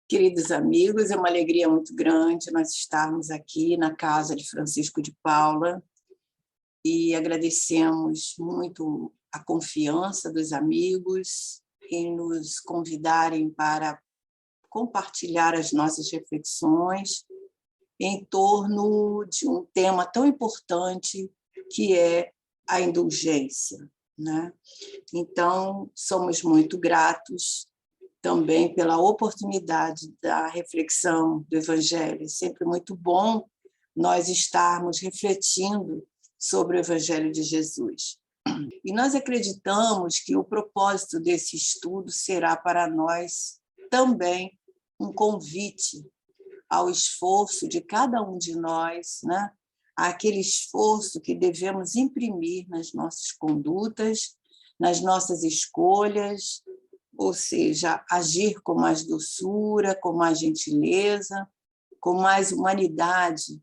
Queridos amigos, é uma alegria muito grande nós estarmos aqui na casa de Francisco de Paula e agradecemos muito a confiança dos amigos em nos convidarem para compartilhar as nossas reflexões em torno de um tema tão importante que é a indulgência, né? Então, somos muito gratos também pela oportunidade da reflexão do Evangelho. É sempre muito bom nós estarmos refletindo sobre o Evangelho de Jesus. E nós acreditamos que o propósito desse estudo será para nós também um convite ao esforço de cada um de nós, né? Aquele esforço que devemos imprimir nas nossas condutas, nas nossas escolhas, ou seja, agir com mais doçura, com mais gentileza, com mais humanidade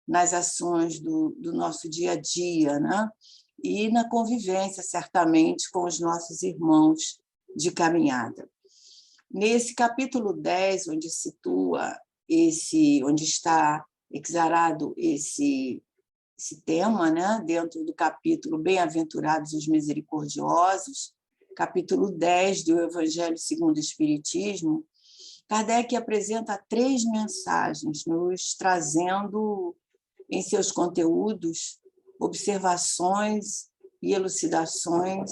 nas ações do nosso dia a dia, né? E na convivência, certamente, com os nossos irmãos de caminhada. Nesse capítulo 10, onde onde está exarado esse tema, né? Dentro do capítulo Bem-aventurados os misericordiosos, capítulo 10 do Evangelho segundo o Espiritismo, Kardec apresenta 3 mensagens, nos trazendo em seus conteúdos observações e elucidações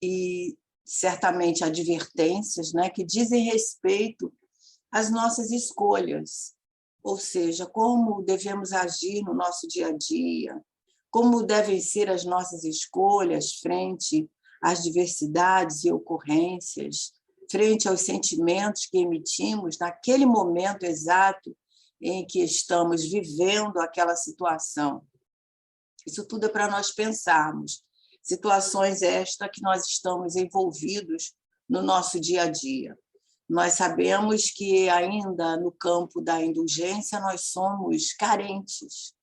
e, certamente, advertências, né, que dizem respeito às nossas escolhas, ou seja, como devemos agir no nosso dia a dia, como devem ser as nossas escolhas frente às diversidades e ocorrências, frente aos sentimentos que emitimos naquele momento exato em que estamos vivendo aquela situação. Isso tudo é para nós pensarmos. Situações estas que nós estamos envolvidos no nosso dia a dia. Nós sabemos que ainda no campo da indulgência nós somos carentes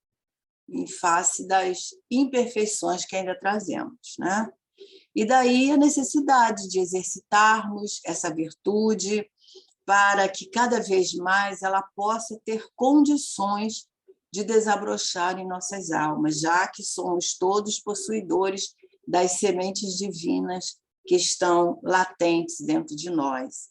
em face das imperfeições que ainda trazemos, né? E daí a necessidade de exercitarmos essa virtude para que cada vez mais ela possa ter condições de desabrochar em nossas almas, já que somos todos possuidores das sementes divinas que estão latentes dentro de nós.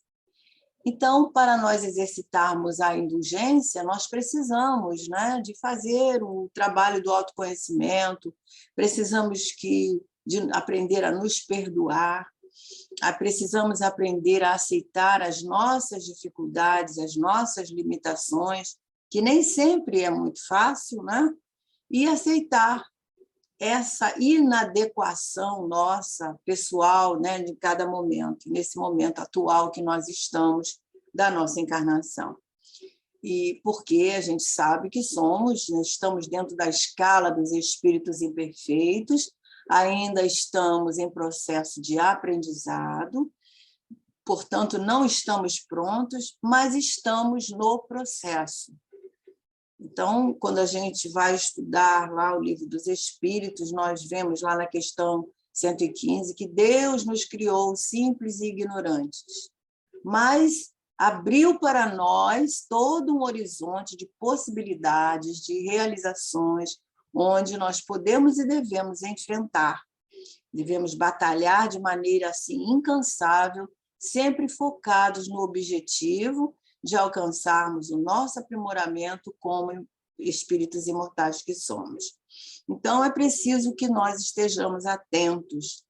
Então, para nós exercitarmos a indulgência, nós precisamos, né, de fazer o trabalho do autoconhecimento, precisamos de aprender a nos perdoar, precisamos aprender a aceitar as nossas dificuldades, as nossas limitações, que nem sempre é muito fácil, né? E aceitar essa inadequação nossa, pessoal, né, de cada momento, nesse momento atual que nós estamos da nossa encarnação. E porque a gente sabe que estamos dentro da escala dos espíritos imperfeitos, ainda estamos em processo de aprendizado, portanto, não estamos prontos, mas estamos no processo. Então, quando a gente vai estudar lá o Livro dos Espíritos, nós vemos lá na questão 115 que Deus nos criou simples e ignorantes, mas abriu para nós todo um horizonte de possibilidades, de realizações, onde nós podemos e devemos enfrentar. Devemos batalhar de maneira assim incansável, sempre focados no objetivo de alcançarmos o nosso aprimoramento como espíritos imortais que somos. Então, é preciso que nós estejamos atentos,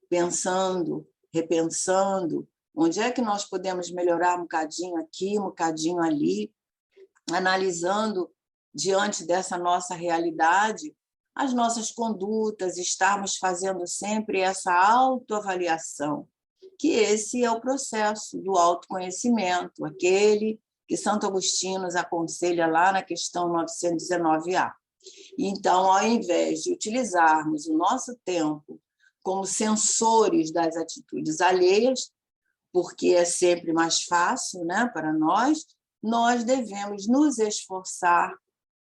pensando, repensando, onde é que nós podemos melhorar um bocadinho aqui, um bocadinho ali, analisando, diante dessa nossa realidade, as nossas condutas, estarmos fazendo sempre essa autoavaliação, que esse é o processo do autoconhecimento, aquele que Santo Agostinho nos aconselha lá na questão 919A. Então, ao invés de utilizarmos o nosso tempo como sensores das atitudes alheias, porque é sempre mais fácil, né, para nós devemos nos esforçar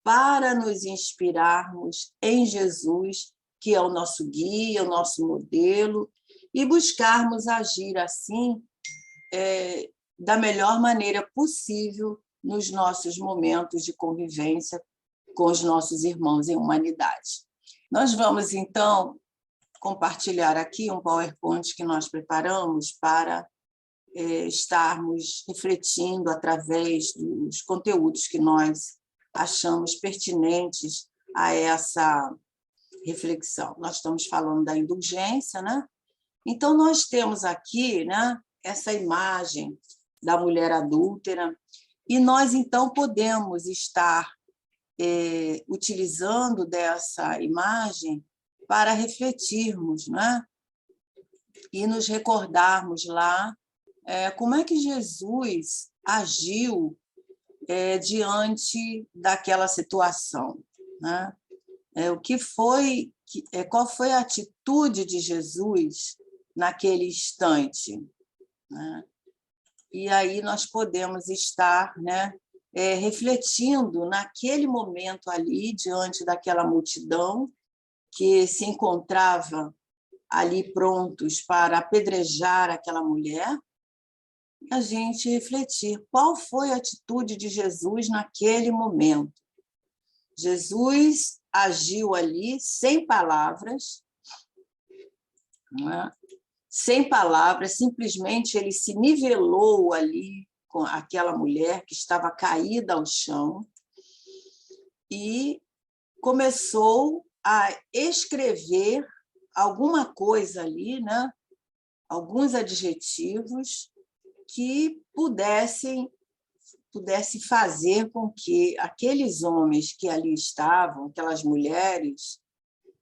para nos inspirarmos em Jesus, que é o nosso guia, o nosso modelo, e buscarmos agir assim, da melhor maneira possível nos nossos momentos de convivência com os nossos irmãos em humanidade. Nós vamos, então, compartilhar aqui um PowerPoint que nós preparamos para estarmos refletindo através dos conteúdos que nós achamos pertinentes a essa reflexão. Nós estamos falando da indulgência, né? Então, nós temos aqui, né, essa imagem da mulher adúltera, e nós, então, podemos estar utilizando dessa imagem para refletirmos, né? E nos recordarmos lá como é que Jesus agiu diante daquela situação, né? Qual foi a atitude de Jesus naquele instante, né? E aí nós podemos estar, né, refletindo naquele momento ali, diante daquela multidão que se encontrava ali prontos para apedrejar aquela mulher, a gente refletir qual foi a atitude de Jesus naquele momento. Jesus agiu ali sem palavras, não é? Sem palavras, simplesmente ele se nivelou ali com aquela mulher que estava caída ao chão e começou a escrever alguma coisa ali, né? Alguns adjetivos que pudesse fazer com que aqueles homens que ali estavam, aquelas mulheres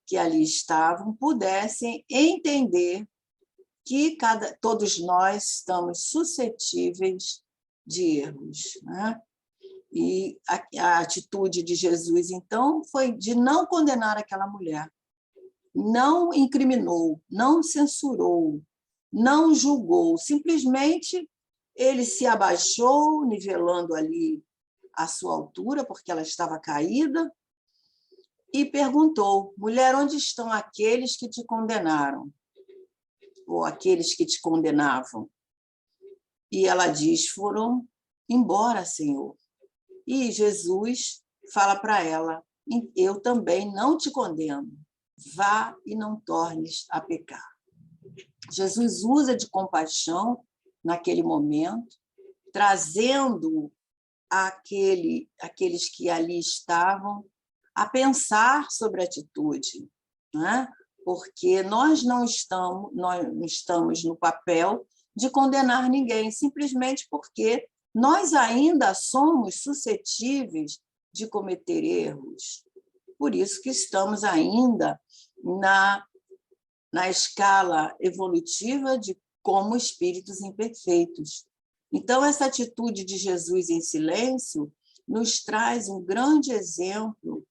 que ali estavam, pudessem entender que todos nós estamos suscetíveis de erros, né? E a atitude de Jesus, então, foi de não condenar aquela mulher, não incriminou, não censurou, não julgou, simplesmente ele se abaixou, nivelando ali a sua altura, porque ela estava caída, e perguntou: mulher, onde estão aqueles que te condenaram? Ou aqueles que te condenavam? E ela diz: foram embora, Senhor. E Jesus fala para ela: eu também não te condeno, vá e não tornes a pecar. Jesus usa de compaixão naquele momento, trazendo aqueles que ali estavam a pensar sobre a atitude, né? Porque nós não estamos no papel de condenar ninguém, simplesmente porque nós ainda somos suscetíveis de cometer erros. Por isso que estamos ainda na escala evolutiva de como espíritos imperfeitos. Então, essa atitude de Jesus em silêncio nos traz um grande exemplo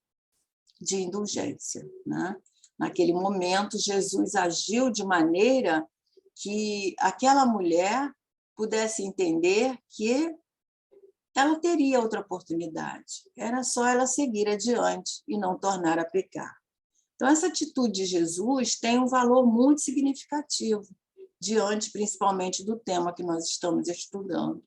de indulgência, né? Naquele momento, Jesus agiu de maneira que aquela mulher pudesse entender que ela teria outra oportunidade. Era só ela seguir adiante e não tornar a pecar. Então, essa atitude de Jesus tem um valor muito significativo, diante, principalmente, do tema que nós estamos estudando.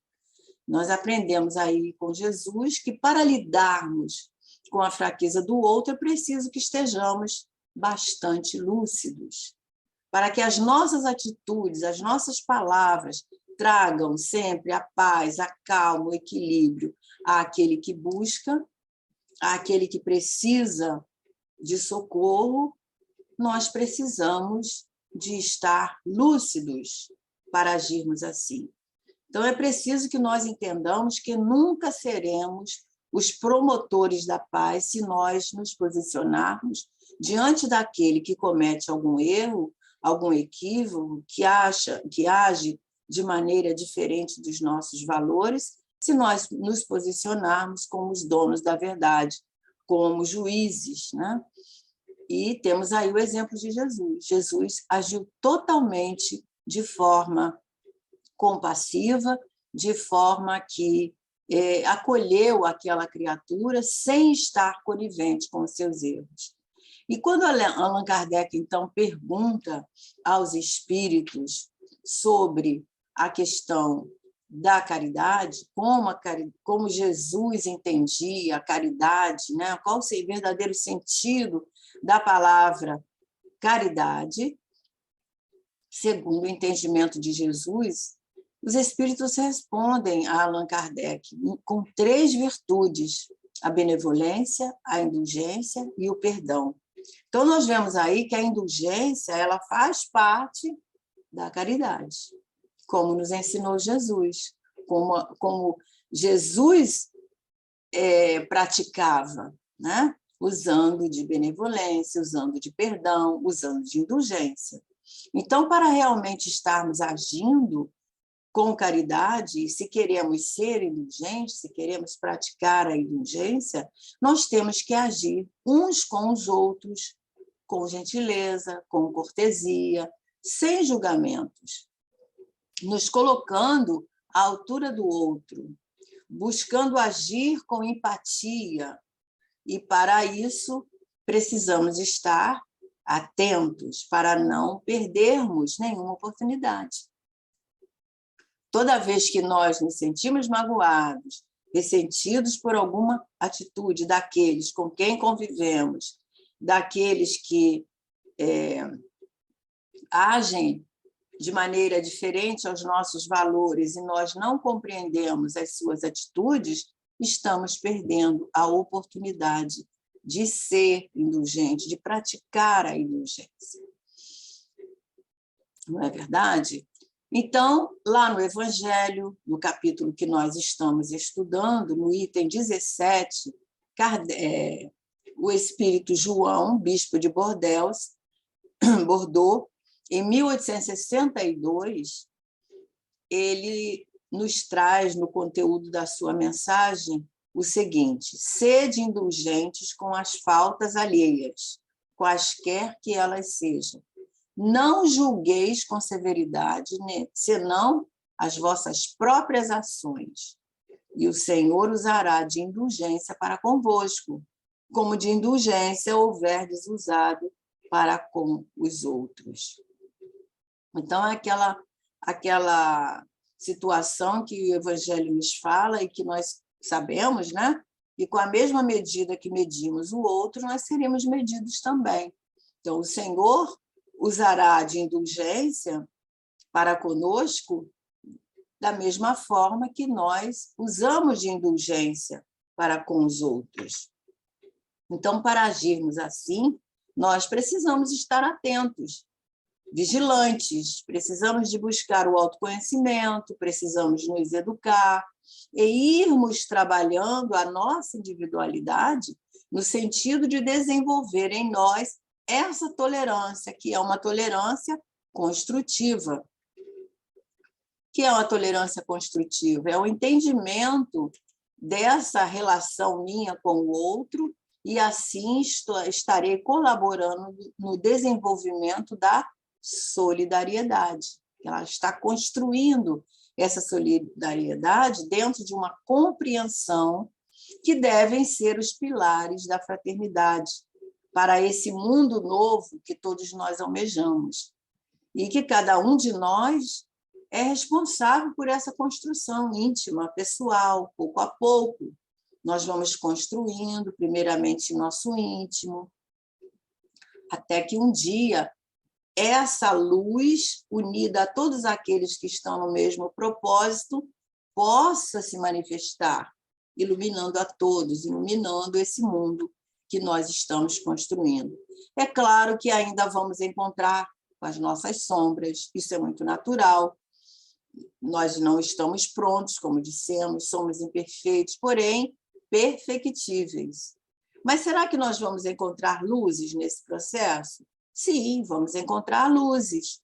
Nós aprendemos aí com Jesus que, para lidarmos com a fraqueza do outro, é preciso que estejamos bastante lúcidos, para que as nossas atitudes, as nossas palavras, tragam sempre a paz, a calma, o equilíbrio àquele que busca, àquele que precisa de socorro. Nós precisamos de estar lúcidos para agirmos assim. Então, é preciso que nós entendamos que nunca seremos os promotores da paz se nós nos posicionarmos diante daquele que comete algum erro, algum equívoco, que age de maneira diferente dos nossos valores, se nós nos posicionarmos como os donos da verdade, como juízes, né? E temos aí o exemplo de Jesus. Jesus agiu totalmente de forma compassiva, de forma que acolheu aquela criatura sem estar conivente com os seus erros. E quando Allan Kardec, então, pergunta aos espíritos sobre a questão da caridade, como Jesus entendia a caridade, né? Qual o verdadeiro sentido da palavra caridade, segundo o entendimento de Jesus, os espíritos respondem a Allan Kardec com 3 virtudes: a benevolência, a indulgência e o perdão. Então, nós vemos aí que a indulgência ela faz parte da caridade, como nos ensinou Jesus, como Jesus praticava, né? Usando de benevolência, usando de perdão, usando de indulgência. Então, para realmente estarmos agindo com caridade, e se queremos ser indulgentes, se queremos praticar a indulgência, nós temos que agir uns com os outros, com gentileza, com cortesia, sem julgamentos, nos colocando à altura do outro, buscando agir com empatia. E, para isso, precisamos estar atentos para não perdermos nenhuma oportunidade. Toda vez que nós nos sentimos magoados, ressentidos por alguma atitude daqueles com quem convivemos, daqueles que agem de maneira diferente aos nossos valores e nós não compreendemos as suas atitudes, estamos perdendo a oportunidade de ser indulgente, de praticar a indulgência. Não é verdade? Então, lá no Evangelho, no capítulo que nós estamos estudando, no item 17, o espírito João, bispo de Bordeaux, em 1862, ele nos traz no conteúdo da sua mensagem o seguinte: sede indulgentes com as faltas alheias, quaisquer que elas sejam. Não julgueis com severidade, senão as vossas próprias ações, e o Senhor usará de indulgência para convosco, como de indulgência houverdes usado para com os outros. Então, é aquela situação que o Evangelho nos fala e que nós sabemos, né? E com a mesma medida que medimos o outro, nós seremos medidos também. Então, o Senhor usará de indulgência para conosco da mesma forma que nós usamos de indulgência para com os outros. Então, para agirmos assim, nós precisamos estar atentos, vigilantes, precisamos de buscar o autoconhecimento, precisamos nos educar e irmos trabalhando a nossa individualidade no sentido de desenvolver em nós essa tolerância, que é uma tolerância construtiva. O que é uma tolerância construtiva? É o entendimento dessa relação minha com o outro e assim estarei colaborando no desenvolvimento da solidariedade. Ela está construindo essa solidariedade dentro de uma compreensão que devem ser os pilares da fraternidade para esse mundo novo que todos nós almejamos e que cada um de nós é responsável por essa construção íntima, pessoal, pouco a pouco. Nós vamos construindo, primeiramente, nosso íntimo, até que um dia essa luz, unida a todos aqueles que estão no mesmo propósito, possa se manifestar, iluminando a todos, iluminando esse mundo que nós estamos construindo. É claro que ainda vamos encontrar com as nossas sombras, isso é muito natural. Nós não estamos prontos, como dissemos, somos imperfeitos, porém perfectíveis. Mas será que nós vamos encontrar luzes nesse processo? Sim, vamos encontrar luzes.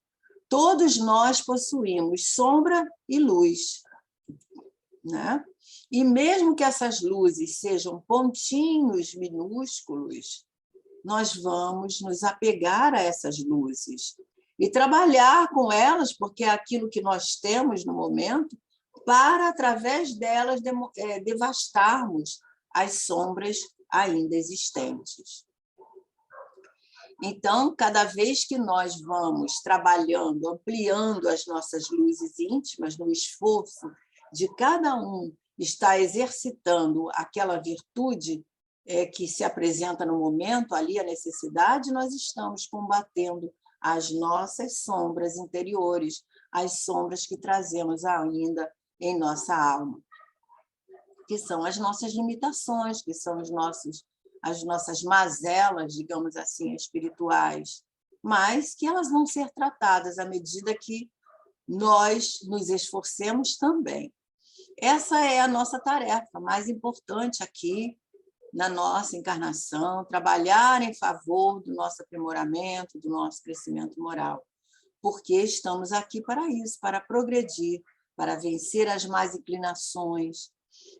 Todos nós possuímos sombra e luz, né? E mesmo que essas luzes sejam pontinhos minúsculos, nós vamos nos apegar a essas luzes e trabalhar com elas, porque é aquilo que nós temos no momento, para, através delas, devastarmos as sombras ainda existentes. Então, cada vez que nós vamos trabalhando, ampliando as nossas luzes íntimas, no esforço de cada um estar exercitando aquela virtude que se apresenta no momento, ali a necessidade, nós estamos combatendo as nossas sombras interiores, as sombras que trazemos ainda em nossa alma, que são as nossas limitações, que são as nossas mazelas, digamos assim, espirituais, mas que elas vão ser tratadas à medida que nós nos esforcemos também. Essa é a nossa tarefa mais importante aqui na nossa encarnação, trabalhar em favor do nosso aprimoramento, do nosso crescimento moral, porque estamos aqui para isso, para progredir, para vencer as más inclinações,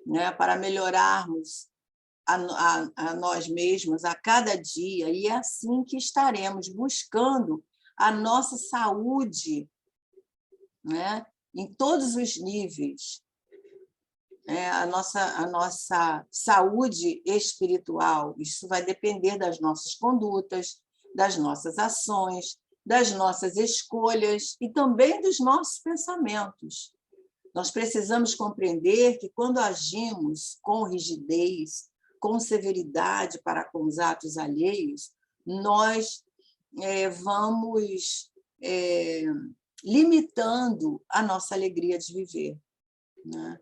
né? Para melhorarmos a nós mesmos a cada dia, e é assim que estaremos buscando a nossa saúde, né? Em todos os níveis, a nossa saúde espiritual. Isso vai depender das nossas condutas, das nossas ações, das nossas escolhas e também dos nossos pensamentos. Nós precisamos compreender que, quando agimos com rigidez, com severidade para com os atos alheios, nós vamos limitando a nossa alegria de viver, né?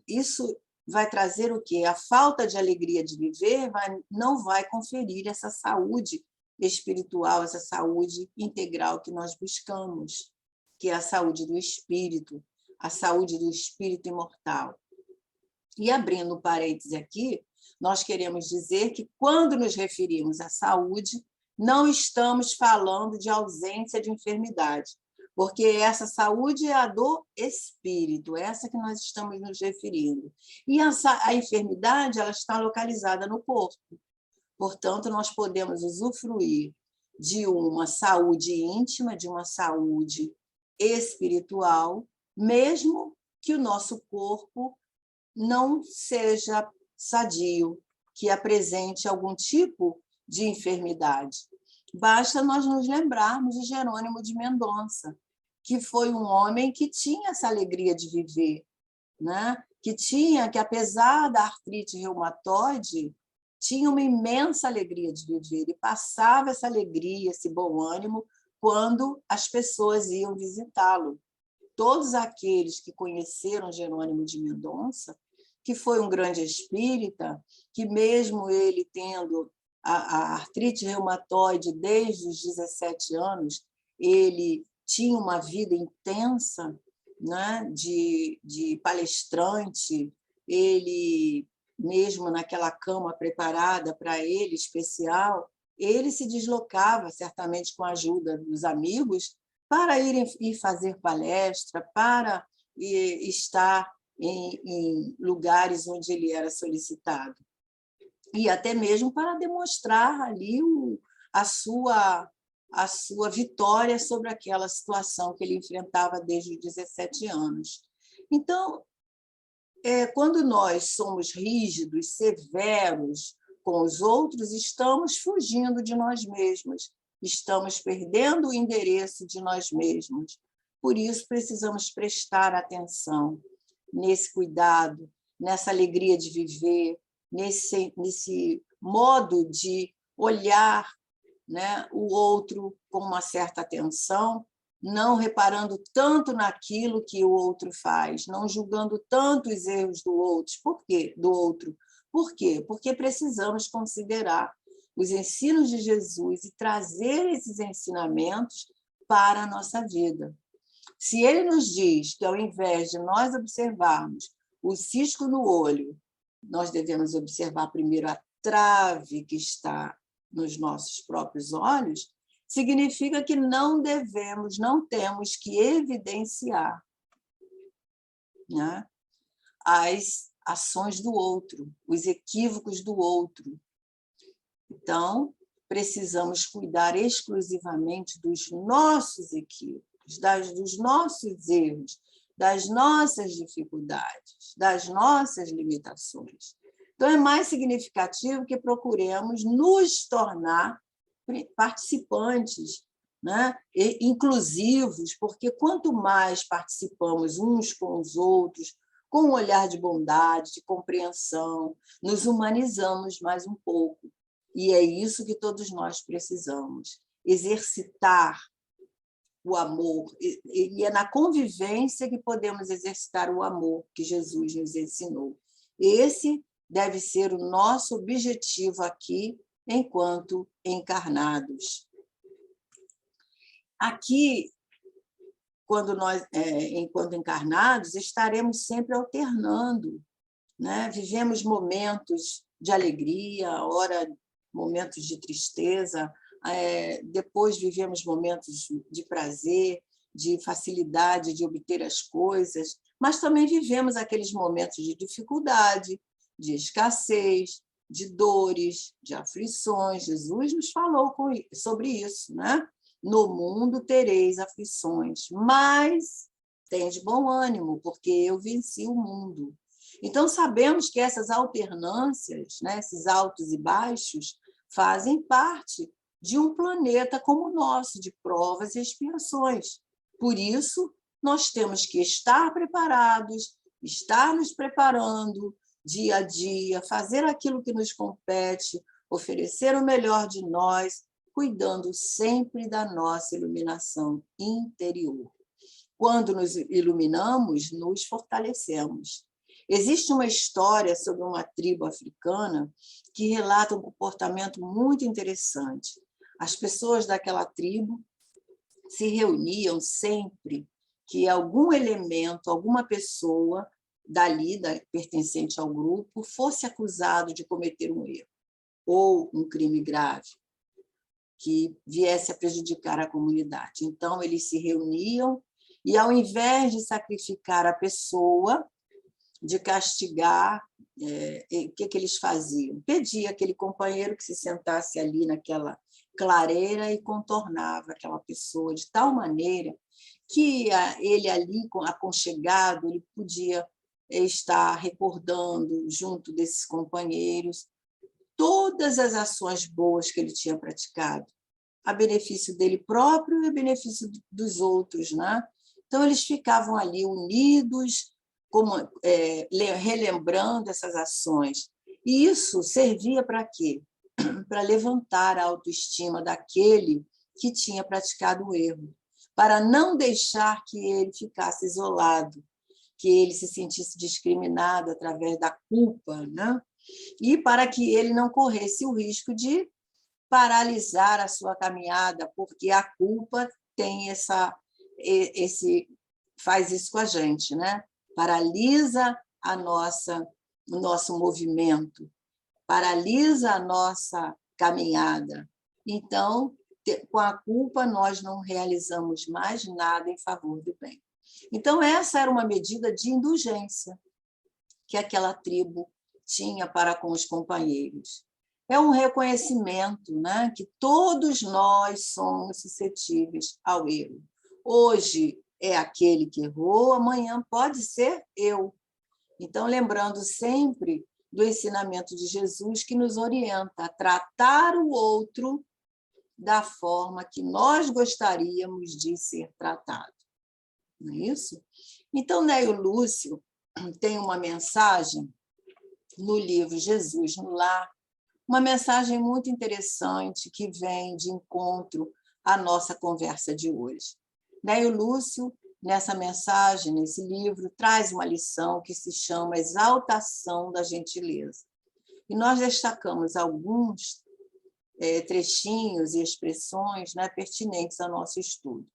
Isso vai trazer o quê? A falta de alegria de viver não vai conferir essa saúde espiritual, essa saúde integral que nós buscamos, que é a saúde do espírito, a saúde do espírito imortal. E, abrindo um parêntese aqui, nós queremos dizer que, quando nos referimos à saúde, não estamos falando de ausência de enfermidade, porque essa saúde é a do espírito, essa que nós estamos nos referindo. E a enfermidade, ela está localizada no corpo. Portanto, nós podemos usufruir de uma saúde íntima, de uma saúde espiritual, mesmo que o nosso corpo não seja sadio, que apresente algum tipo de enfermidade. Basta nós nos lembrarmos de Jerônimo de Mendonça, que foi um homem que tinha essa alegria de viver, né? Que apesar da artrite reumatoide, tinha uma imensa alegria de viver e passava essa alegria, esse bom ânimo, quando as pessoas iam visitá-lo. Todos aqueles que conheceram Jerônimo de Mendonça, que foi um grande espírita, que mesmo ele tendo a artrite reumatoide desde os 17 anos, ele tinha uma vida intensa, né, de palestrante, ele, mesmo naquela cama preparada para ele, especial, ele se deslocava, certamente com a ajuda dos amigos, para ir fazer palestra, para estar em lugares onde ele era solicitado. E até mesmo para demonstrar ali a sua vitória sobre aquela situação que ele enfrentava desde os 17 anos. Então, quando nós somos rígidos, severos com os outros, estamos fugindo de nós mesmos, estamos perdendo o endereço de nós mesmos. Por isso, precisamos prestar atenção nesse cuidado, nessa alegria de viver, nesse modo de olhar, né, o outro com uma certa atenção, não reparando tanto naquilo que o outro faz, não julgando tanto os erros do outro. Por quê? Por quê? Porque precisamos considerar os ensinos de Jesus e trazer esses ensinamentos para a nossa vida. Se ele nos diz que, ao invés de nós observarmos o cisco no olho, nós devemos observar primeiro a trave que está nos nossos próprios olhos, significa que não temos que evidenciar, né, as ações do outro, os equívocos do outro. Então, precisamos cuidar exclusivamente dos nossos equívocos, dos nossos erros, das nossas dificuldades, das nossas limitações. Então, é mais significativo que procuremos nos tornar participantes, né? E inclusivos, porque quanto mais participamos uns com os outros, com um olhar de bondade, de compreensão, nos humanizamos mais um pouco. E é isso que todos nós precisamos, exercitar o amor. E é na convivência que podemos exercitar o amor que Jesus nos ensinou. Esse deve ser o nosso objetivo aqui, enquanto encarnados. Aqui, enquanto encarnados, estaremos sempre alternando, né? Vivemos momentos de alegria, ora momentos de tristeza, depois vivemos momentos de prazer, de facilidade de obter as coisas, mas também vivemos aqueles momentos de dificuldade, de escassez, de dores, de aflições. Jesus nos falou sobre isso, né? No mundo tereis aflições, mas tende bom ânimo, porque eu venci o mundo. Então, sabemos que essas alternâncias, né, esses altos e baixos, fazem parte de um planeta como o nosso, de provas e expiações. Por isso, nós temos que estar preparados, estar nos preparando dia a dia, fazer aquilo que nos compete, oferecer o melhor de nós, cuidando sempre da nossa iluminação interior. Quando nos iluminamos, nos fortalecemos. Existe uma história sobre uma tribo africana que relata um comportamento muito interessante. As pessoas daquela tribo se reuniam sempre que algum elemento, alguma pessoa dali, pertencente ao grupo, fosse acusado de cometer um erro ou um crime grave que viesse a prejudicar a comunidade. Então, eles se reuniam e, ao invés de sacrificar a pessoa, de castigar, o que eles faziam? Pedia aquele companheiro que se sentasse ali naquela clareira e contornava aquela pessoa de tal maneira que ele ali, aconchegado, ele podia estar recordando, junto desses companheiros, todas as ações boas que ele tinha praticado, a benefício dele próprio e a benefício dos outros, né? Então, eles ficavam ali unidos, relembrando essas ações. E isso servia para quê? Para levantar a autoestima daquele que tinha praticado o erro, para não deixar que ele ficasse isolado, que ele se sentisse discriminado através da culpa, né? E para que ele não corresse o risco de paralisar a sua caminhada, porque a culpa tem faz isso com a gente, né? Paralisa o nosso movimento, paralisa a nossa caminhada. Então, com a culpa, nós não realizamos mais nada em favor do bem. Então, essa era uma medida de indulgência que aquela tribo tinha para com os companheiros. É um reconhecimento, né, que todos nós somos suscetíveis ao erro. Hoje é aquele que errou, amanhã pode ser eu. Então, lembrando sempre do ensinamento de Jesus, que nos orienta a tratar o outro da forma que nós gostaríamos de ser tratado. Não é isso? Então, Neio Lúcio tem uma mensagem no livro Jesus no Lar, uma mensagem muito interessante que vem de encontro à nossa conversa de hoje. Neio Lúcio, nessa mensagem, nesse livro, traz uma lição que se chama Exaltação da Gentileza. E nós destacamos alguns trechinhos e expressões, né, pertinentes ao nosso estudo.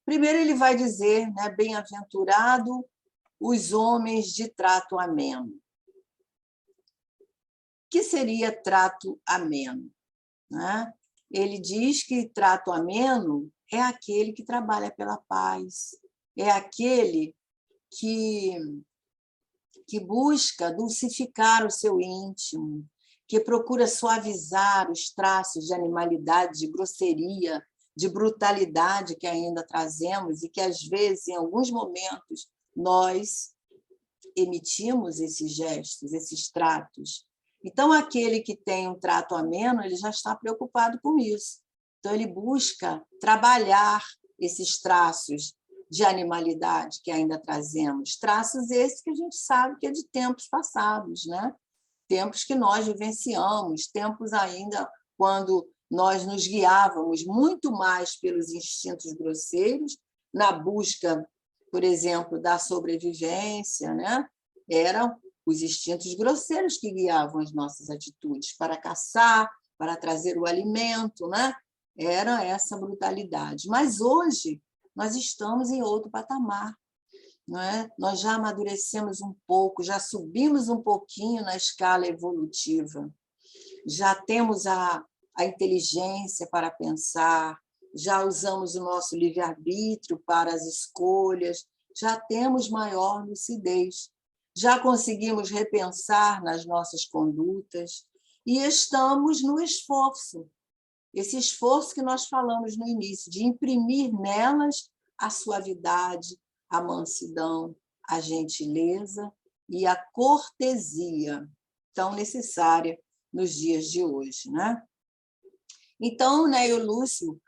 Primeiro, ele vai dizer, né, bem-aventurado os homens de trato ameno. O que seria trato ameno? Né? Ele diz que trato ameno é aquele que trabalha pela paz, é aquele que busca dulcificar o seu íntimo, que procura suavizar os traços de animalidade, de grosseria, de brutalidade que ainda trazemos e que, às vezes, em alguns momentos, nós emitimos esses gestos, esses tratos. Então, aquele que tem um trato ameno, ele já está preocupado com isso. Então, ele busca trabalhar esses traços de animalidade que ainda trazemos, traços esses que a gente sabe que é de tempos passados, né? Tempos que nós vivenciamos, tempos ainda quando nós nos guiávamos muito mais pelos instintos grosseiros, na busca, por exemplo, da sobrevivência, né? Eram os instintos grosseiros que guiavam as nossas atitudes para caçar, para trazer o alimento, né? Era essa brutalidade. Mas hoje nós estamos em outro patamar, não é? Nós já amadurecemos um pouco, já subimos um pouquinho na escala evolutiva, já temos a inteligência para pensar, já usamos o nosso livre-arbítrio para as escolhas, já temos maior lucidez, já conseguimos repensar nas nossas condutas e estamos no esforço, esse esforço que nós falamos no início, de imprimir nelas a suavidade, a mansidão, a gentileza e a cortesia, tão necessária nos dias de hoje, né? Então, né, o Lúcio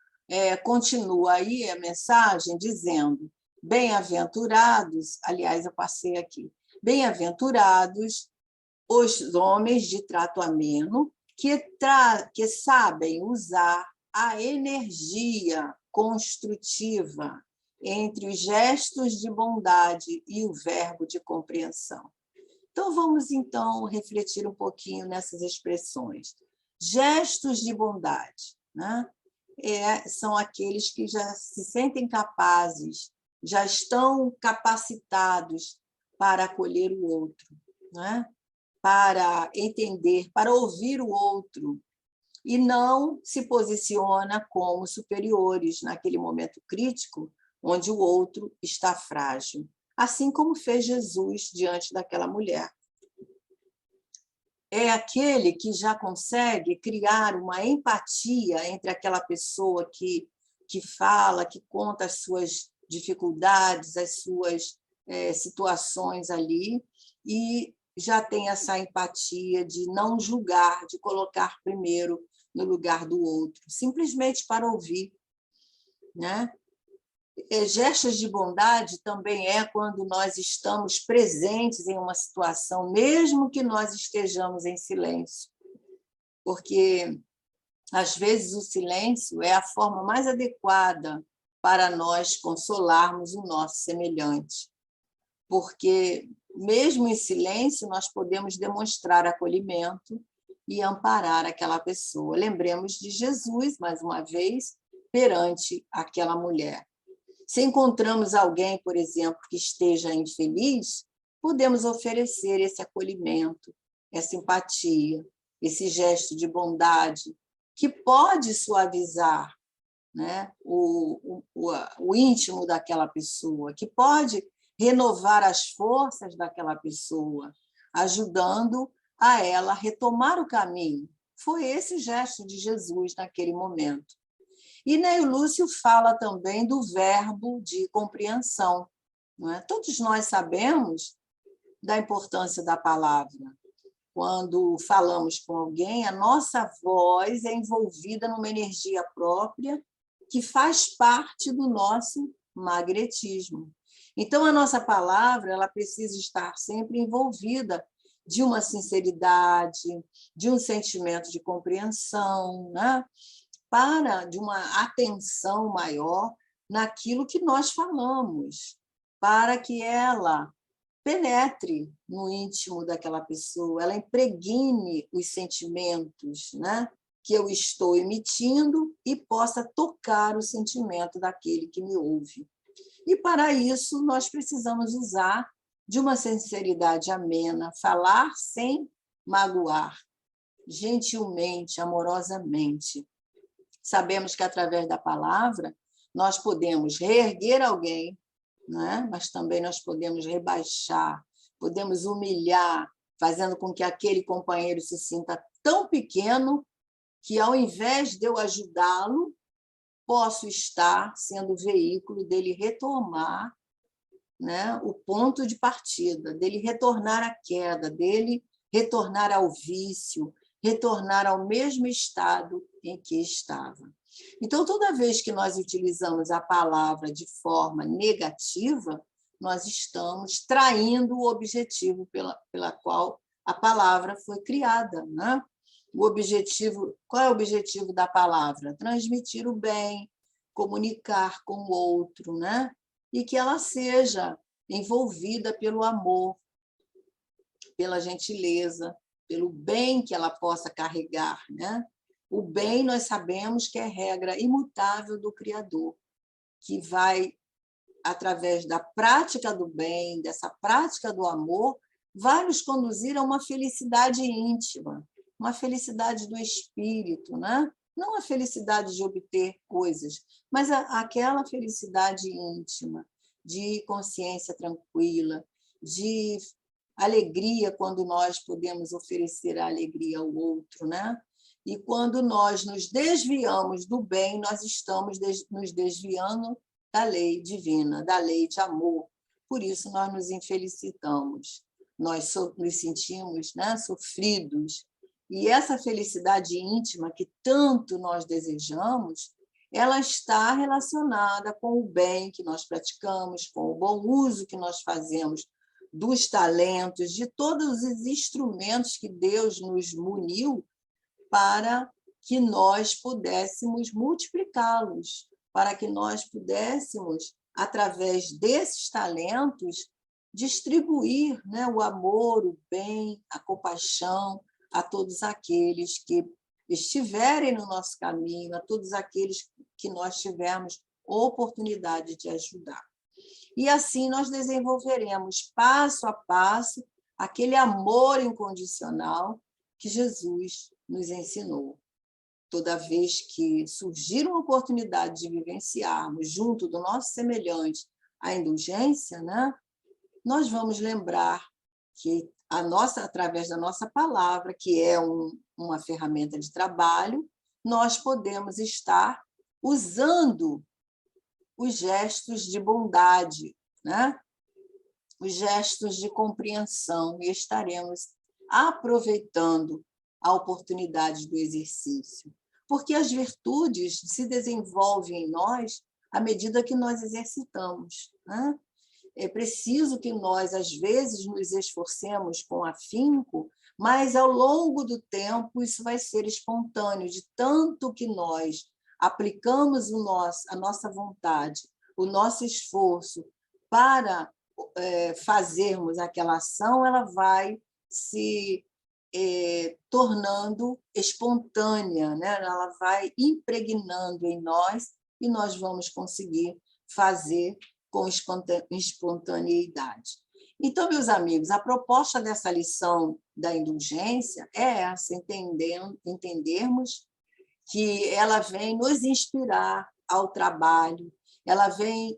continua aí a mensagem dizendo: bem-aventurados, aliás, eu passei aqui, bem-aventurados os homens de trato ameno, que sabem usar a energia construtiva entre os gestos de bondade e o verbo de compreensão. Então, vamos, então, refletir um pouquinho nessas expressões. Gestos de bondade, né? São aqueles que já se sentem capazes, já estão capacitados para acolher o outro, né? Para entender, para ouvir o outro, e não se posiciona como superiores naquele momento crítico onde o outro está frágil, assim como fez Jesus diante daquela mulher. É aquele que já consegue criar uma empatia entre aquela pessoa que fala, que conta as suas dificuldades, as suas situações ali, e já tem essa empatia de não julgar, de colocar primeiro no lugar do outro, simplesmente para ouvir, né? Gestos de bondade também é quando nós estamos presentes em uma situação, mesmo que nós estejamos em silêncio, porque, às vezes, o silêncio é a forma mais adequada para nós consolarmos o nosso semelhante, porque, mesmo em silêncio, nós podemos demonstrar acolhimento e amparar aquela pessoa. Lembremos de Jesus, mais uma vez, perante aquela mulher. Se encontramos alguém, por exemplo, que esteja infeliz, podemos oferecer esse acolhimento, essa empatia, esse gesto de bondade, que pode suavizar, né, o íntimo daquela pessoa, que pode renovar as forças daquela pessoa, ajudando a ela a retomar o caminho. Foi esse gesto de Jesus naquele momento. E Ney Lúcio fala também do verbo de compreensão, não é? Todos nós sabemos da importância da palavra. Quando falamos com alguém, a nossa voz é envolvida numa energia própria que faz parte do nosso magnetismo. Então, a nossa palavra ela precisa estar sempre envolvida de uma sinceridade, de um sentimento de compreensão, né? De uma atenção maior naquilo que nós falamos, para que ela penetre no íntimo daquela pessoa, ela impregne os sentimentos, né, que eu estou emitindo e possa tocar o sentimento daquele que me ouve. E, para isso, nós precisamos usar de uma sinceridade amena, falar sem magoar, gentilmente, amorosamente. Sabemos que, através da palavra, nós podemos reerguer alguém, né? Mas também nós podemos rebaixar, podemos humilhar, fazendo com que aquele companheiro se sinta tão pequeno que, ao invés de eu ajudá-lo, posso estar sendo o veículo dele retomar, né, o ponto de partida, dele retornar à queda, dele retornar ao vício, retornar ao mesmo estado em que estava. Então, toda vez que nós utilizamos a palavra de forma negativa, nós estamos traindo o objetivo pela qual a palavra foi criada, né? O objetivo, qual é o objetivo da palavra? Transmitir o bem, comunicar com o outro, né? E que ela seja envolvida pelo amor, pela gentileza, pelo bem que ela possa carregar, né? O bem, nós sabemos que é regra imutável do Criador, que vai, através da prática do bem, dessa prática do amor, vai nos conduzir a uma felicidade íntima, uma felicidade do espírito, né? Não a felicidade de obter coisas, mas aquela felicidade íntima, de consciência tranquila, de alegria quando nós podemos oferecer a alegria ao outro, né? E quando nós nos desviamos do bem, nós estamos nos desviando da lei divina, da lei de amor. Por isso, nós nos infelicitamos, nós nos sentimos, né, sofridos. E essa felicidade íntima que tanto nós desejamos, ela está relacionada com o bem que nós praticamos, com o bom uso que nós fazemos dos talentos, de todos os instrumentos que Deus nos muniu para que nós pudéssemos multiplicá-los, para que nós pudéssemos, através desses talentos, distribuir, né, o amor, o bem, a compaixão a todos aqueles que estiverem no nosso caminho, a todos aqueles que nós tivermos oportunidade de ajudar. E assim nós desenvolveremos, passo a passo, aquele amor incondicional que Jesus nos ensinou. Toda vez que surgir uma oportunidade de vivenciarmos junto do nosso semelhante a indulgência, né, nós vamos lembrar que através da nossa palavra, que é uma ferramenta de trabalho, nós podemos estar usando os gestos de bondade, né? Os gestos de compreensão, e estaremos aproveitando a oportunidade do exercício. Porque as virtudes se desenvolvem em nós à medida que nós exercitamos, né? É preciso que nós, às vezes, nos esforcemos com afinco, mas, ao longo do tempo, isso vai ser espontâneo, de tanto que nós aplicamos a nossa vontade, o nosso esforço para fazermos aquela ação, ela vai se tornando espontânea, né? Ela vai impregnando em nós e nós vamos conseguir fazer com espontaneidade. Então, meus amigos, a proposta dessa lição da indulgência é essa, entendermos que ela vem nos inspirar ao trabalho, ela vem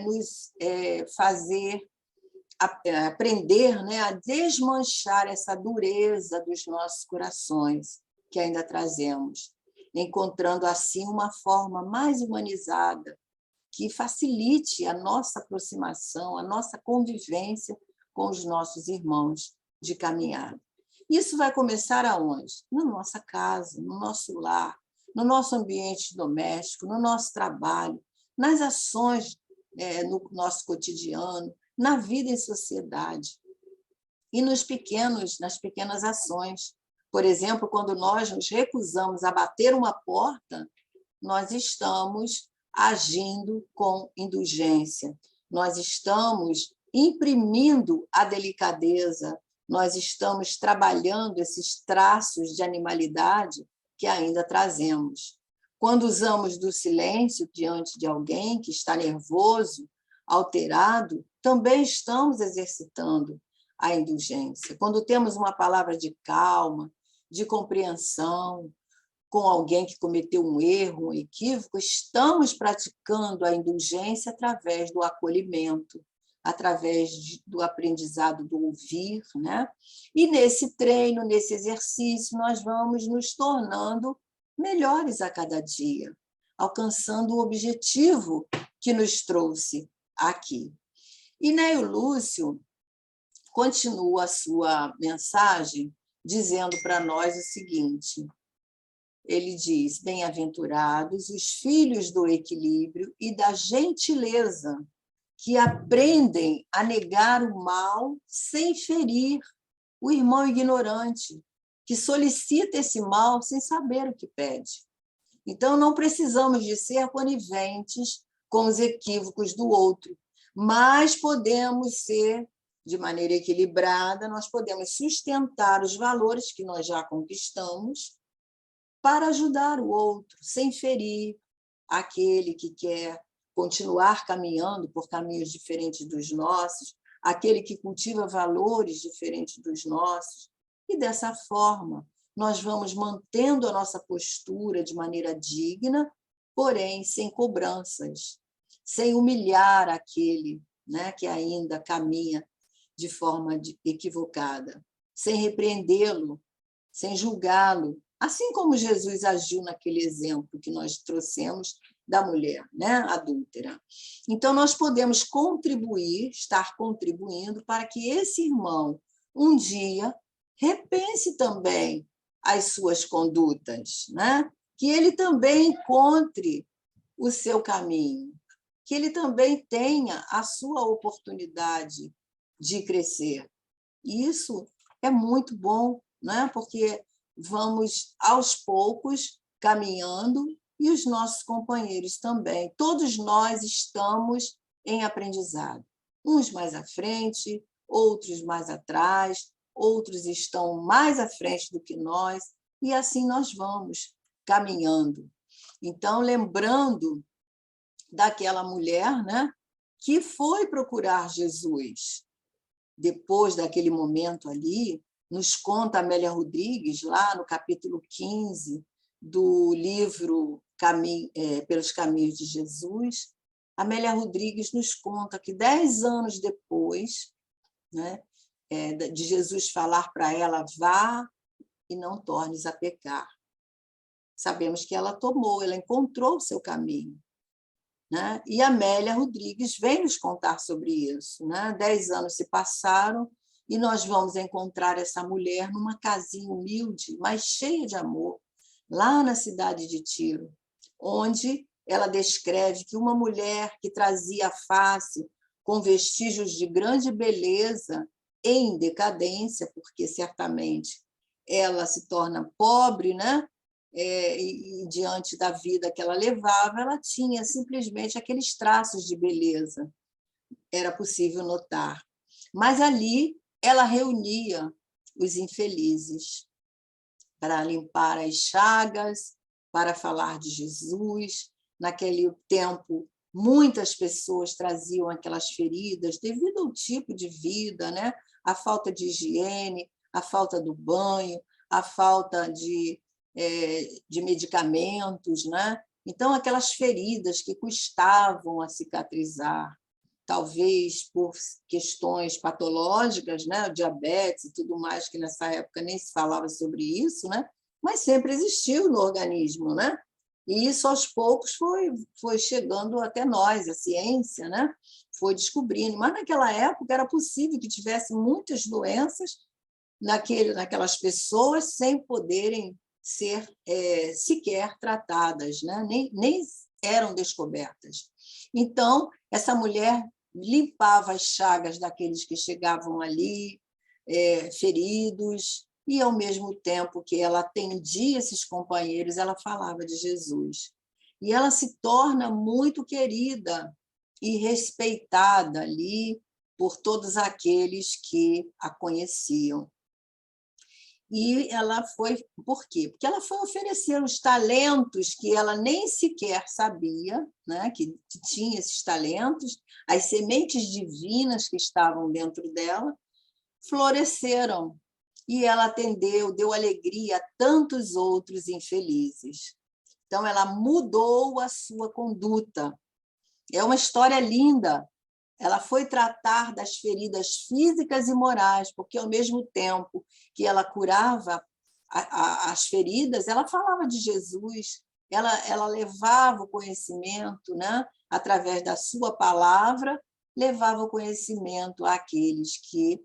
nos fazer aprender, né, a desmanchar essa dureza dos nossos corações que ainda trazemos, encontrando assim uma forma mais humanizada que facilite a nossa aproximação, a nossa convivência com os nossos irmãos de caminhada. Isso vai começar aonde? Na nossa casa, no nosso lar, no nosso ambiente doméstico, no nosso trabalho, nas ações no nosso cotidiano, na vida em sociedade e nas pequenas ações. Por exemplo, quando nós nos recusamos a bater uma porta, nós estamos agindo com indulgência, nós estamos imprimindo a delicadeza, nós estamos trabalhando esses traços de animalidade que ainda trazemos. Quando usamos do silêncio diante de alguém que está nervoso, alterado, também estamos exercitando a indulgência. Quando temos uma palavra de calma, de compreensão, com alguém que cometeu um erro, um equívoco, estamos praticando a indulgência através do acolhimento, através do aprendizado do ouvir, né? E nesse treino, nesse exercício, nós vamos nos tornando melhores a cada dia, alcançando o objetivo que nos trouxe aqui. E Neio Lúcio continua a sua mensagem dizendo para nós o seguinte: ele diz: bem-aventurados os filhos do equilíbrio e da gentileza, que aprendem a negar o mal sem ferir o irmão ignorante, que solicita esse mal sem saber o que pede. Então, não precisamos de ser coniventes com os equívocos do outro, mas podemos ser, de maneira equilibrada, nós podemos sustentar os valores que nós já conquistamos para ajudar o outro, sem ferir aquele que quer continuar caminhando por caminhos diferentes dos nossos, aquele que cultiva valores diferentes dos nossos. E, dessa forma, nós vamos mantendo a nossa postura de maneira digna, porém sem cobranças, sem humilhar aquele, né, que ainda caminha de forma equivocada, sem repreendê-lo, sem julgá-lo, assim como Jesus agiu naquele exemplo que nós trouxemos da mulher, né, adúltera. Então, nós podemos contribuir, estar contribuindo para que esse irmão, um dia, repense também as suas condutas, né? Que ele também encontre o seu caminho, que ele também tenha a sua oportunidade de crescer. E isso é muito bom, né? Porque vamos, aos poucos, caminhando, e os nossos companheiros também. Todos nós estamos em aprendizado. Uns mais à frente, outros mais atrás, outros estão mais à frente do que nós, e assim nós vamos caminhando. Então, lembrando daquela mulher, né, que foi procurar Jesus, depois daquele momento ali, nos conta Amélia Rodrigues, lá no capítulo 15 do livro Pelos Caminhos de Jesus, Amélia Rodrigues nos conta que 10 anos depois, né, de Jesus falar para ela: vá e não tornes a pecar. Sabemos que ela encontrou o seu caminho, né? E Amélia Rodrigues vem nos contar sobre isso, né? 10 anos se passaram e nós vamos encontrar essa mulher numa casinha humilde, mas cheia de amor, lá na cidade de Tiro, onde ela descreve que uma mulher que trazia a face com vestígios de grande beleza em decadência, porque certamente ela se torna pobre, né? E diante da vida que ela levava, ela tinha simplesmente aqueles traços de beleza, era possível notar. Mas ali ela reunia os infelizes para limpar as chagas, para falar de Jesus. Naquele tempo, muitas pessoas traziam aquelas feridas devido ao tipo de vida, né? A falta de higiene, a falta do banho, a falta de medicamentos, né? Então, aquelas feridas que custavam a cicatrizar, talvez por questões patológicas, né? O diabetes e tudo mais, que nessa época nem se falava sobre isso, né? Mas sempre existiu no organismo, né? E isso, aos poucos, foi chegando até nós, a ciência, né? Foi descobrindo. Mas, naquela época, era possível que tivesse muitas doenças naquelas pessoas sem poderem ser sequer tratadas, né? Nem eram descobertas. Então, essa mulher limpava as chagas daqueles que chegavam ali, feridos, e, ao mesmo tempo que ela atendia esses companheiros, ela falava de Jesus. E ela se torna muito querida e respeitada ali por todos aqueles que a conheciam. E ela foi... Por quê? Porque ela foi oferecer os talentos que ela nem sequer sabia, né, que tinha esses talentos, as sementes divinas que estavam dentro dela, floresceram. E ela atendeu, deu alegria a tantos outros infelizes. Então, ela mudou a sua conduta. É uma história linda. Ela foi tratar das feridas físicas e morais, porque, ao mesmo tempo que ela curava as feridas, ela falava de Jesus, ela levava o conhecimento, né? Através da sua palavra, levava o conhecimento àqueles que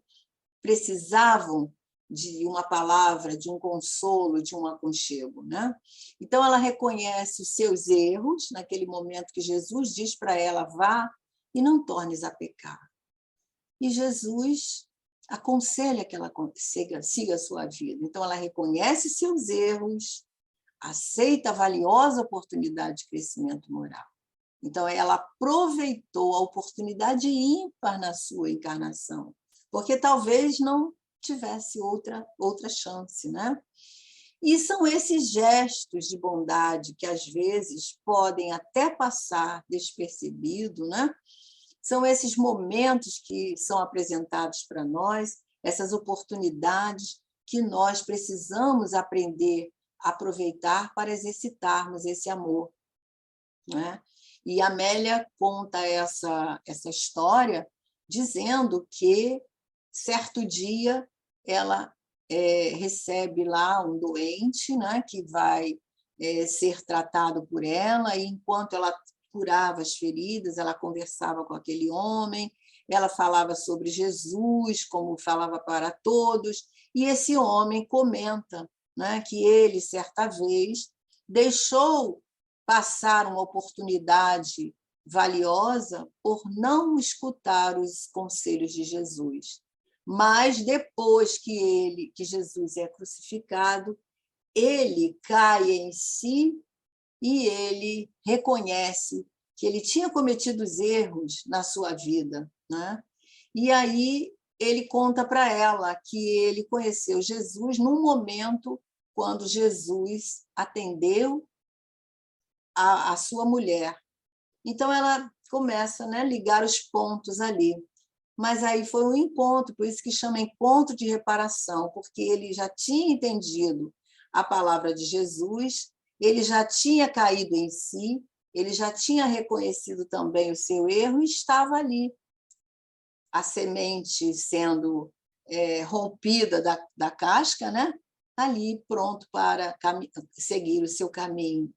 precisavam de uma palavra, de um consolo, de um aconchego, né? Então, ela reconhece os seus erros, naquele momento que Jesus diz para ela, vá e não tornes a pecar. E Jesus aconselha que ela siga a sua vida. Então, ela reconhece seus erros, aceita a valiosa oportunidade de crescimento moral. Então, ela aproveitou a oportunidade ímpar na sua encarnação, porque talvez não tivesse outra chance, né? E são esses gestos de bondade que, às vezes, podem até passar despercebido, né? São esses momentos que são apresentados para nós, essas oportunidades que nós precisamos aprender a aproveitar para exercitarmos esse amor, né? E a Amélia conta essa história dizendo que, certo dia, ela recebe lá um doente, né, que vai ser tratado por ela, e enquanto ela curava as feridas, ela conversava com aquele homem, ela falava sobre Jesus, como falava para todos, e esse homem comenta, né, que ele, certa vez, deixou passar uma oportunidade valiosa por não escutar os conselhos de Jesus. Mas depois que Jesus é crucificado, ele cai em si e ele reconhece que ele tinha cometido erros na sua vida, né? E aí ele conta para ela que ele conheceu Jesus num momento quando Jesus atendeu a sua mulher. Então, ela começa, né, a ligar os pontos ali. Mas aí foi um encontro, por isso que chama encontro de reparação, porque ele já tinha entendido a palavra de Jesus, ele já tinha caído em si, ele já tinha reconhecido também o seu erro e estava ali, a semente sendo rompida da casca, né? Ali pronto para seguir o seu caminho,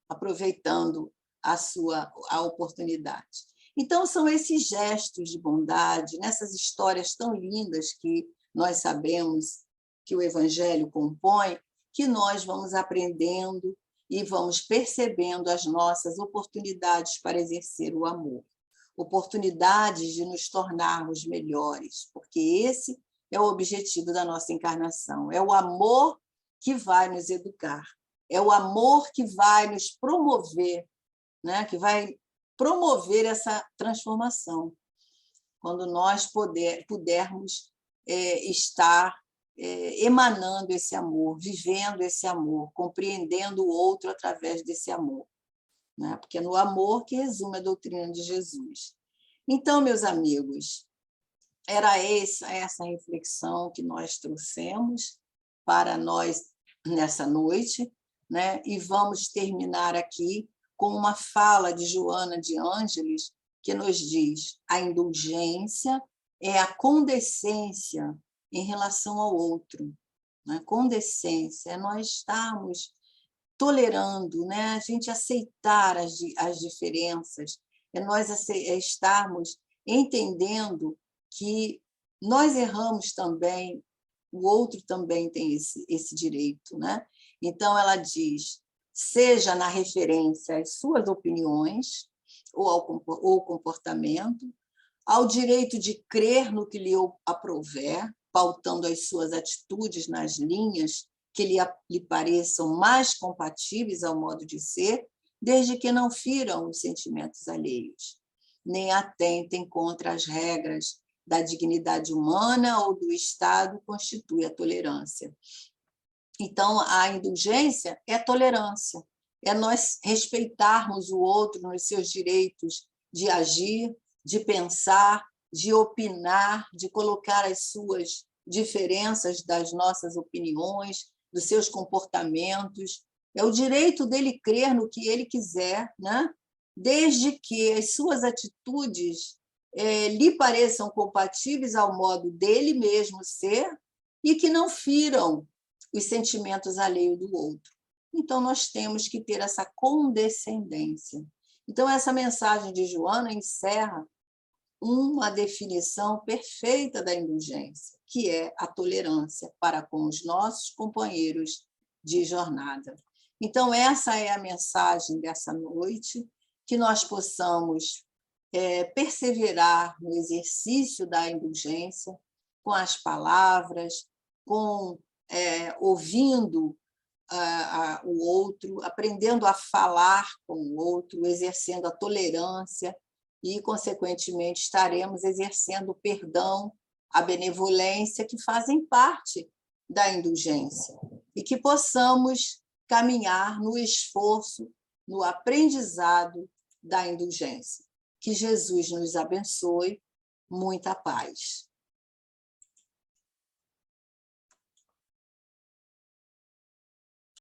aproveitando a oportunidade. Então, são esses gestos de bondade, nessas histórias tão lindas que nós sabemos que o Evangelho compõe, que nós vamos aprendendo e vamos percebendo as nossas oportunidades para exercer o amor. Oportunidades de nos tornarmos melhores, porque esse é o objetivo da nossa encarnação. É o amor que vai nos educar. É o amor que vai nos promover, né? Que vai promover essa transformação, quando nós pudermos estar emanando esse amor, vivendo esse amor, compreendendo o outro através desse amor, né? Porque é no amor que resume a doutrina de Jesus. Então, meus amigos, era essa reflexão que nós trouxemos para nós nessa noite, né? E vamos terminar aqui com uma fala de Joana de Ângeles, que nos diz: a indulgência é a condescência em relação ao outro. Né? Condescência é nós estarmos tolerando, né? A gente aceitar as diferenças, é nós estarmos entendendo que nós erramos também, o outro também tem esse direito, né? Então, ela diz, seja na referência às suas opiniões ou ao comportamento, ao direito de crer no que lhe aprouver, pautando as suas atitudes nas linhas que lhe pareçam mais compatíveis ao modo de ser, desde que não firam os sentimentos alheios, nem atentem contra as regras da dignidade humana ou do Estado, constitui a tolerância. Então, a indulgência é a tolerância, é nós respeitarmos o outro nos seus direitos de agir, de pensar, de opinar, de colocar as suas diferenças das nossas opiniões, dos seus comportamentos. É o direito dele crer no que ele quiser, né? Desde que as suas atitudes lhe pareçam compatíveis ao modo dele mesmo ser e que não firam os sentimentos alheios do outro. Então, nós temos que ter essa condescendência. Então, essa mensagem de Joana encerra uma definição perfeita da indulgência, que é a tolerância para com os nossos companheiros de jornada. Então, essa é a mensagem dessa noite, que nós possamos perseverar no exercício da indulgência, com as palavras, com ouvindo o outro, aprendendo a falar com o outro, exercendo a tolerância e, consequentemente, estaremos exercendo o perdão, a benevolência, que fazem parte da indulgência, e que possamos caminhar no esforço, no aprendizado da indulgência. Que Jesus nos abençoe. Muita paz.